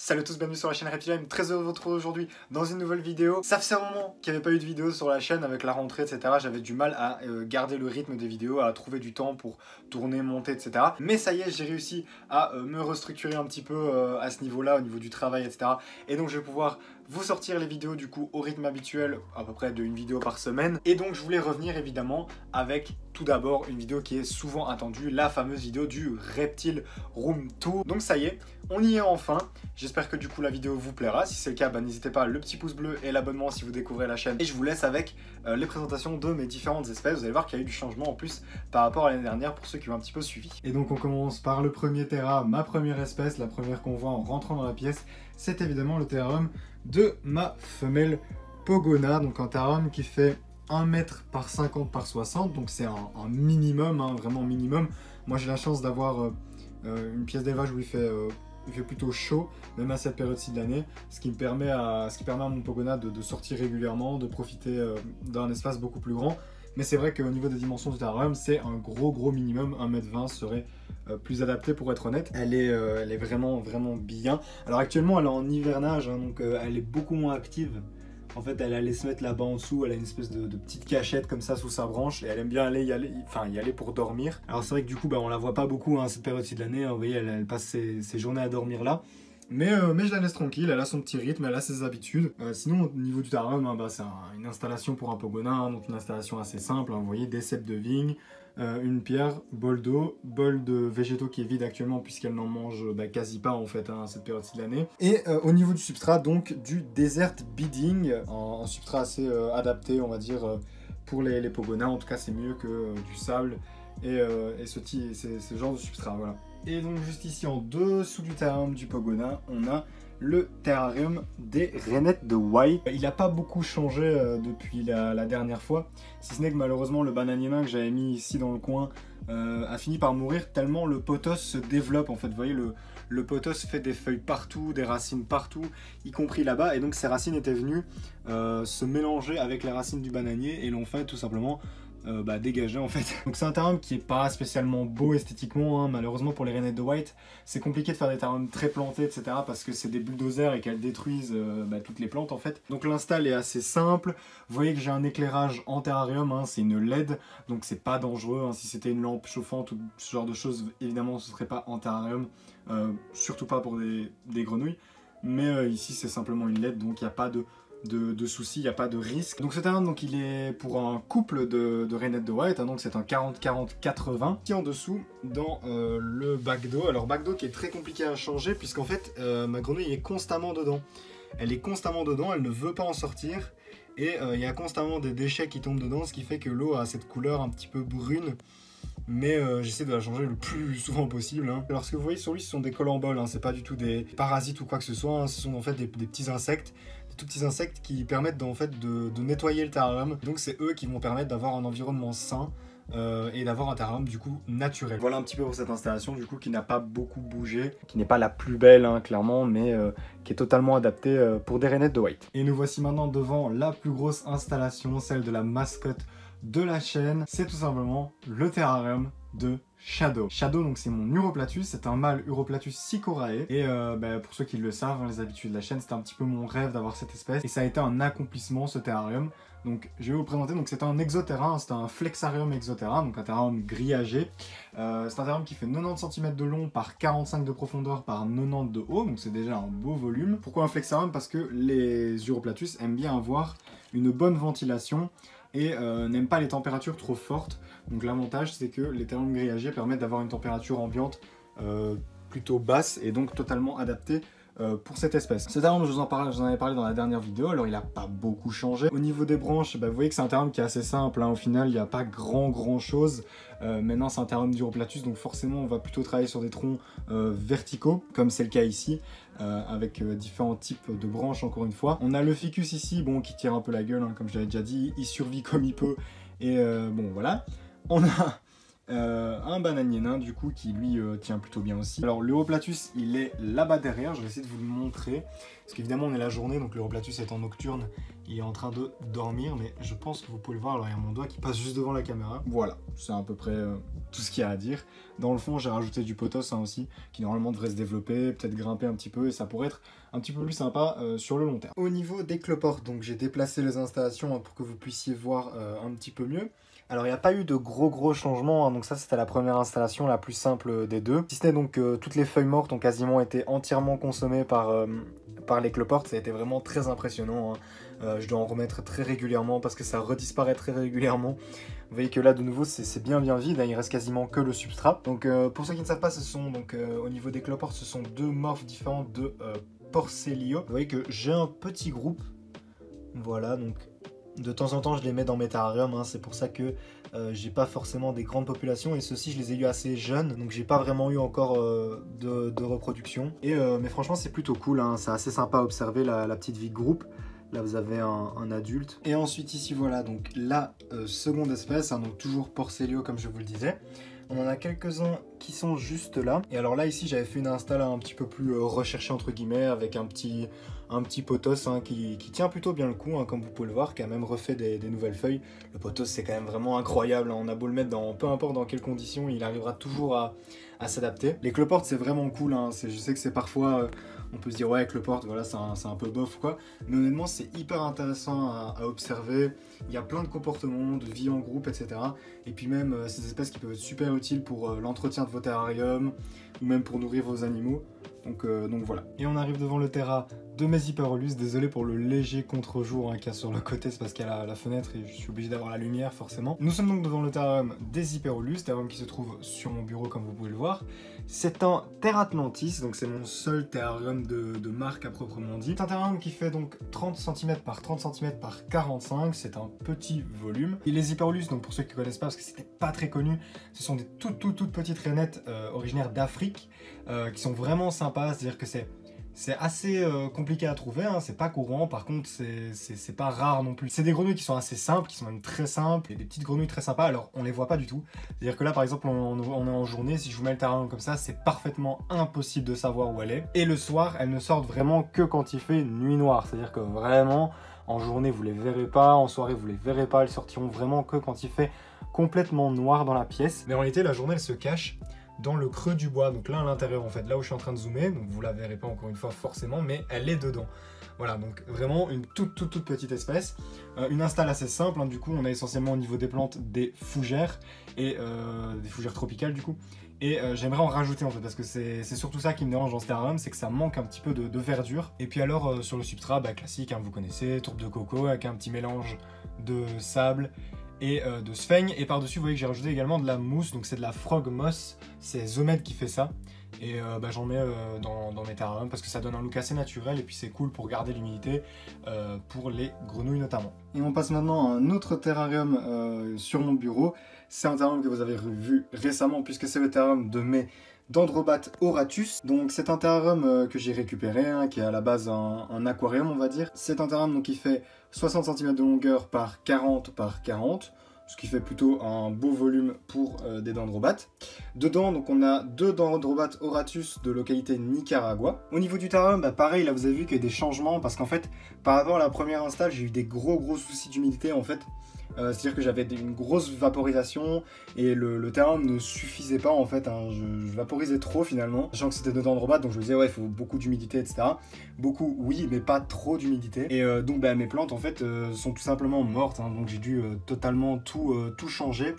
Salut à tous, bienvenue sur la chaîne Reptilime, très heureux de vous retrouver aujourd'hui dans une nouvelle vidéo. Ça faisait un moment qu'il n'y avait pas eu de vidéo sur la chaîne avec la rentrée, etc. J'avais du mal à garder le rythme des vidéos, à trouver du temps pour tourner, monter, etc. Mais ça y est, j'ai réussi à me restructurer un petit peu à ce niveau-là, au niveau du travail, etc. Et donc je vais pouvoir vous sortir les vidéos du coup au rythme habituel, à peu près d'une vidéo par semaine. Et donc je voulais revenir évidemment avec tout d'abord une vidéo qui est souvent attendue, la fameuse vidéo du Reptile Room Tour. Donc ça y est, on y est enfin. J'espère que du coup la vidéo vous plaira. Si c'est le cas, n'hésitez pas, le petit pouce bleu et l'abonnement si vous découvrez la chaîne. Et je vous laisse avec les présentations de mes différentes espèces. Vous allez voir qu'il y a eu du changement en plus par rapport à l'année dernière pour ceux qui ont un petit peu suivi. Et donc on commence par le premier terra, ma première espèce, la première qu'on voit en rentrant dans la pièce. C'est évidemment le terrarium de ma femelle Pogona. Donc un terrarium qui fait 1 mètre par 50 par 60. Donc c'est un minimum, vraiment minimum. Moi j'ai la chance d'avoir une pièce d'élevage où il fait plutôt chaud, même à cette période-ci de l'année, ce qui permet à mon Pogona de sortir régulièrement, de profiter d'un espace beaucoup plus grand. Mais c'est vrai qu'au niveau des dimensions du terrarium, c'est un gros minimum. 1m20 serait plus adapté pour être honnête. Elle est vraiment bien. Alors actuellement, elle est en hivernage, donc elle est beaucoup moins active. En fait, elle allait se mettre là-bas en dessous, elle a une espèce de petite cachette comme ça sous sa branche et elle aime bien y aller pour dormir. Alors c'est vrai que du coup, on la voit pas beaucoup cette période-ci de l'année. Vous voyez, elle passe ses journées à dormir là. Mais je la laisse tranquille, elle a son petit rythme, elle a ses habitudes. Sinon, au niveau du terrarium, c'est une installation pour un Pogona, donc une installation assez simple. Vous voyez, des cèpes de vigne, une pierre, bol d'eau, bol de végétaux qui est vide actuellement puisqu'elle n'en mange quasi pas en fait à cette période-ci de l'année. Et au niveau du substrat, donc du desert bedding, un substrat assez adapté, on va dire, pour les Pogonas. En tout cas, c'est mieux que du sable et ce genre de substrat, voilà. Et donc juste ici en dessous du terrarium du Pogona, on a le terrarium des rainettes de White. Il n'a pas beaucoup changé depuis la dernière fois, si ce n'est que malheureusement le bananier nain que j'avais mis ici dans le coin a fini par mourir tellement le pothos se développe en fait. Vous voyez, le pothos fait des feuilles partout, des racines partout, y compris là-bas, et donc ces racines étaient venues se mélanger avec les racines du bananier et l'ont fait tout simplement dégagé en fait. Donc c'est un terrarium qui est pas spécialement beau esthétiquement, malheureusement pour les rainettes de White. C'est compliqué de faire des terrariums très plantés, etc. parce que c'est des bulldozers et qu'elles détruisent toutes les plantes en fait. Donc l'install est assez simple. Vous voyez que j'ai un éclairage en terrarium, c'est une LED, donc c'est pas dangereux. Si c'était une lampe chauffante ou ce genre de choses, évidemment ce serait pas en terrarium, surtout pas pour des grenouilles. Mais ici c'est simplement une LED, donc il n'y a pas de soucis, il n'y a pas de risque. Donc ce terrain, donc, il est pour un couple de rainettes de White, donc c'est un 40-40-80. Qui en dessous, dans le bac d'eau. Alors bac d'eau qui est très compliqué à changer, puisqu'en fait, ma grenouille est constamment dedans. Elle est constamment dedans, elle ne veut pas en sortir. Et il y a constamment des déchets qui tombent dedans, ce qui fait que l'eau a cette couleur un petit peu brune. Mais j'essaie de la changer le plus souvent possible. Alors ce que vous voyez sur lui, ce sont des colamboles, c'est pas du tout des parasites ou quoi que ce soit, ce sont en fait des petits insectes, des tout petits insectes qui permettent en fait de nettoyer le terrarium. Donc c'est eux qui vont permettre d'avoir un environnement sain et d'avoir un terrarium du coup naturel. Voilà un petit peu pour cette installation du coup qui n'a pas beaucoup bougé, qui n'est pas la plus belle clairement, mais qui est totalement adaptée pour des rainettes de White. Et nous voici maintenant devant la plus grosse installation, celle de la mascotte de la chaîne. C'est tout simplement le terrarium de Shadow. Shadow, donc c'est mon Uroplatus, c'est un mâle Uroplatus Sycorae. Et pour ceux qui le savent, les habitués de la chaîne, c'était un petit peu mon rêve d'avoir cette espèce. Et ça a été un accomplissement ce terrarium. Donc je vais vous le présenter, donc c'est un exoterra, c'est un Flexarium exoterra, donc un terrarium grillagé. C'est un terrarium qui fait 90 cm de long par 45 de profondeur par 90 de haut, donc c'est déjà un beau volume. Pourquoi un Flexarium? Parce que les Uroplatus aiment bien avoir une bonne ventilation et n'aiment pas les températures trop fortes. Donc l'avantage c'est que les terrariums grillagés permettent d'avoir une température ambiante plutôt basse et donc totalement adaptée pour cette espèce. Ce terrarium, je vous en avais parlé dans la dernière vidéo, alors il n'a pas beaucoup changé. Au niveau des branches, vous voyez que c'est un terrarium qui est assez simple, au final il n'y a pas grand chose. Maintenant c'est un terrarium d'Uroplatus, donc forcément on va plutôt travailler sur des troncs verticaux, comme c'est le cas ici, avec différents types de branches encore une fois. On a le ficus ici, qui tire un peu la gueule, comme je l'avais déjà dit, il survit comme il peut, et voilà. On a un bananier nain du coup qui lui tient plutôt bien aussi. Alors l'Europlatus il est là-bas derrière, je vais essayer de vous le montrer. Parce qu'évidemment on est la journée, donc l'Europlatus étant nocturne, il est en train de dormir, mais je pense que vous pouvez le voir, alors il y a mon doigt qui passe juste devant la caméra. Voilà, c'est à peu près tout ce qu'il y a à dire. Dans le fond j'ai rajouté du potos aussi, qui normalement devrait se développer, peut-être grimper un petit peu, et ça pourrait être un petit peu plus sympa sur le long terme. Au niveau des cloportes, donc j'ai déplacé les installations pour que vous puissiez voir un petit peu mieux. Alors il n'y a pas eu de gros changements, hein, donc ça c'était la première installation, la plus simple des deux. Si ce n'est donc toutes les feuilles mortes ont quasiment été entièrement consommées par les cloportes, ça a été vraiment très impressionnant. Hein. Je dois en remettre très régulièrement parce que ça redisparaît très régulièrement. Vous voyez que là de nouveau c'est bien vide, hein, il reste quasiment que le substrat. Donc pour ceux qui ne savent pas, ce sont donc au niveau des cloportes, ce sont deux morphes différents de Porcellio. Vous voyez que j'ai un petit groupe, voilà, donc de temps en temps je les mets dans mes terrariums, hein, c'est pour ça que j'ai pas forcément des grandes populations, et ceux-ci je les ai eu assez jeunes, donc j'ai pas vraiment eu encore de reproduction. Mais franchement c'est plutôt cool, hein, c'est assez sympa à observer la petite vie de groupe. Là vous avez un adulte. Et ensuite ici voilà donc la seconde espèce, hein, donc toujours Porcellio comme je vous le disais. On en a quelques-uns qui sont juste là. Et alors là ici j'avais fait une install un petit peu plus recherchée entre guillemets, avec un petit potos, hein, qui tient plutôt bien le coup, hein, comme vous pouvez le voir, qui a même refait des nouvelles feuilles. Le potos c'est quand même vraiment incroyable, hein. On a beau le mettre dans peu importe dans quelles conditions, il arrivera toujours à s'adapter. Les cloportes c'est vraiment cool, hein. Je sais que c'est parfois on peut se dire ouais cloporte voilà c'est un peu bof ou quoi, mais honnêtement c'est hyper intéressant à observer. Il y a plein de comportements, de vie en groupe, etc. Et puis même ces espèces qui peuvent être super utiles pour l'entretien de vos terrariums ou même pour nourrir vos animaux. Donc voilà. Et on arrive devant le terra de mes Hyperolus. Désolé pour le léger contre-jour, hein, qu'il y a sur le côté, c'est parce qu'il y a la fenêtre et je suis obligé d'avoir la lumière forcément. Nous sommes donc devant le terrarium des Hyperolus, terrarium qui se trouve sur mon bureau comme vous pouvez le voir. C'est un Terra Atlantis, donc c'est mon seul terrarium de marque à proprement dit. C'est un terrarium qui fait donc 30 cm par 30 cm par 45, c'est un petit volume. Et les Hyperolus, donc pour ceux qui ne connaissent pas parce que c'était pas très connu, ce sont des toutes petites rainettes originaires d'Afrique qui sont vraiment sympas, c'est-à-dire que c'est assez compliqué à trouver, hein, c'est pas courant, par contre c'est pas rare non plus. C'est des grenouilles qui sont assez simples, qui sont même très simples, et des petites grenouilles très sympas, alors on les voit pas du tout. C'est-à-dire que là par exemple on est en journée, si je vous mets le terrarium comme ça, c'est parfaitement impossible de savoir où elle est. Et le soir, elles ne sortent vraiment que quand il fait nuit noire, c'est-à-dire que vraiment en journée vous les verrez pas, en soirée vous les verrez pas, elles sortiront vraiment que quand il fait complètement noir dans la pièce. Mais en réalité la journée elle se cache dans le creux du bois, donc là à l'intérieur en fait, là où je suis en train de zoomer, donc vous la verrez pas encore une fois forcément, mais elle est dedans. Voilà, donc vraiment une toute petite espèce. Une install assez simple, hein, du coup on a essentiellement au niveau des plantes des fougères, et des fougères tropicales du coup. Et j'aimerais en rajouter en fait, parce que c'est surtout ça qui me dérange dans ce terrarium, c'est que ça manque un petit peu de verdure. Et puis alors sur le substrat, bah, classique, hein, vous connaissez, tourbe de coco avec un petit mélange de sable et de sphaigne, et par-dessus vous voyez que j'ai rajouté également de la mousse, donc c'est de la frog moss, c'est Zomed qui fait ça, et bah, j'en mets dans mes terrariums parce que ça donne un look assez naturel, et puis c'est cool pour garder l'humidité pour les grenouilles notamment. Et on passe maintenant à un autre terrarium sur mon bureau. C'est un terrarium que vous avez vu récemment puisque c'est le terrarium de mes Dendrobates auratus. Donc c'est un terrarium que j'ai récupéré, hein, qui est à la base un aquarium on va dire. C'est un terrarium donc, qui fait 60 cm de longueur par 40 par 40, ce qui fait plutôt un beau volume pour des dendrobates. Dedans donc on a deux Dendrobates auratus de localité Nicaragua. Au niveau du terrarium, bah, pareil, là vous avez vu qu'il y a des changements parce qu'en fait par rapport à la première install j'ai eu des gros soucis d'humidité en fait. C'est-à-dire que j'avais une grosse vaporisation et le terrarium ne suffisait pas en fait, hein. Je vaporisais trop finalement, sachant que c'était de dendrobates, donc je me disais ouais il faut beaucoup d'humidité etc. Beaucoup oui mais pas trop d'humidité, et donc bah, mes plantes en fait sont tout simplement mortes, hein. Donc j'ai dû totalement tout changer.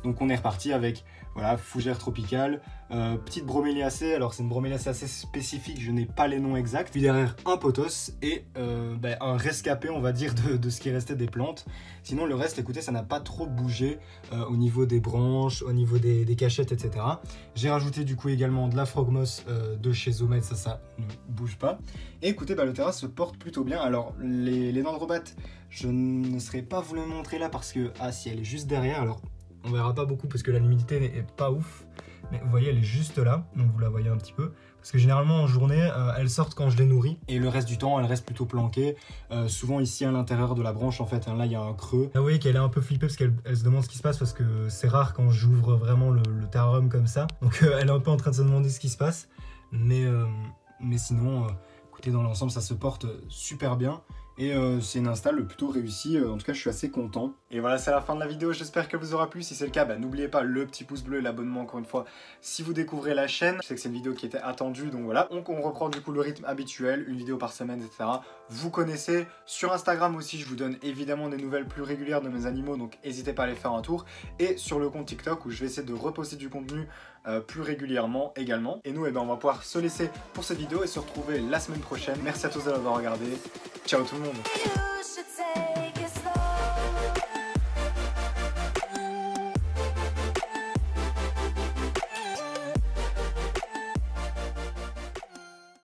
Donc on est reparti avec voilà, fougère tropicale, petite broméliacée, alors c'est une broméliacée assez spécifique, je n'ai pas les noms exacts. Puis derrière un potos et un rescapé on va dire de ce qui restait des plantes. Sinon le reste écoutez ça n'a pas trop bougé au niveau des branches, au niveau des cachettes etc. J'ai rajouté du coup également de la frogmoss de chez Zomed, ça ne bouge pas. Et écoutez le terrain se porte plutôt bien. Alors les dendrobates je ne serais pas vous le montrer là parce que si elle est juste derrière, alors on verra pas beaucoup parce que la humidité n'est pas ouf, mais vous voyez elle est juste là, donc vous la voyez un petit peu. Parce que généralement en journée, elles sortent quand je les nourris. Et le reste du temps, elles restent plutôt planquées. Souvent ici à l'intérieur de la branche en fait, hein, là il y a un creux. Là vous voyez qu'elle est un peu flippée parce qu'elle se demande ce qui se passe parce que c'est rare quand j'ouvre vraiment le terrarium comme ça. Donc elle est un peu en train de se demander ce qui se passe. Mais sinon, écoutez, dans l'ensemble ça se porte super bien. Et c'est une install plutôt réussie, en tout cas je suis assez content. Et voilà, c'est la fin de la vidéo, j'espère qu'elle vous aura plu. Si c'est le cas, n'oubliez pas le petit pouce bleu et l'abonnement encore une fois si vous découvrez la chaîne. Je sais que c'est une vidéo qui était attendue, donc voilà. Donc on reprend du coup le rythme habituel, une vidéo par semaine, etc. Vous connaissez. Sur Instagram aussi, je vous donne évidemment des nouvelles plus régulières de mes animaux, donc n'hésitez pas à aller faire un tour. Et sur le compte TikTok où je vais essayer de reposter du contenu plus régulièrement également. Et nous, on va pouvoir se laisser pour cette vidéo et se retrouver la semaine prochaine. Merci à tous de l'avoir regardé. Ciao tout le monde.